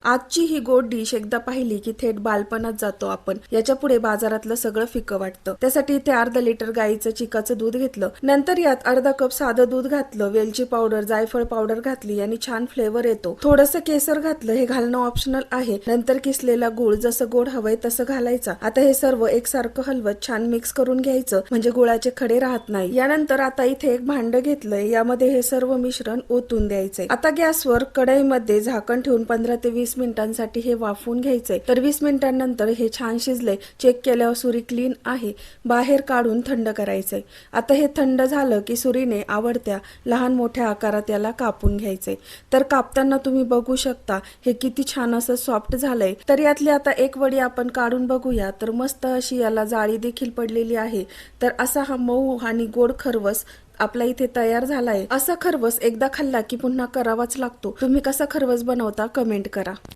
आजची ही गोड डिश एकदा पाहिली की थेट बालपणात जातो आपण। याच्या पुढे बाजारातलं सगळं फिकं वाटतं। त्यासाठी इथे अर्धा लिटर गाईचं चिकाचं दूध घेतलं, नंतर यात अर्धा कप साधं दूध घातलं, वेलची पावडर, जायफळ पावडर घातली आणि छान फ्लेवर येतो। थोडंसं केसर घातलं, हे घालणं ऑप्शनल आहे। नंतर किसलेला गूळ जसं गोड हवंय तसं घालायचा। आता हे सर्व एकसारखं हलवत छान मिक्स करून घ्यायचं, म्हणजे गुळाचे खडे राहत नाही। यानंतर आता इथे एक भांड घेतलंय, यामध्ये हे सर्व मिश्रण ओतून द्यायचंय। आता गॅसवर कढईमध्ये झाकण ठेवून 15 ते 20 मिनिटांसाठी हे वाफवून घ्यायचंय। तर 20 मिनिटांनंतर हे छान शिजले। चेक केल्यावर सुरी क्लीन आहे, बाहेर काढून थंड करायचंय। आता हे थंड झालं की सुरीने आवडत्या लहान मोठ्या आकारात याला कापून घ्यायचंय। तर कापताना तुम्ही बघू शकता हे किती छान असं सॉफ्ट झालंय। तर यातली आता एक वडी आपण काढून बघूया, तर मस्त अशी याला जाळी देखील पडलेली आहे। तर असा हा मऊ आणि गोड खरवस आपला इथे तयार झालाय। असा खरवस एकदा खाल्ला की पुन्हा करावाच लागतो। तुम्ही कसा खरवस बनवता कमेंट करा।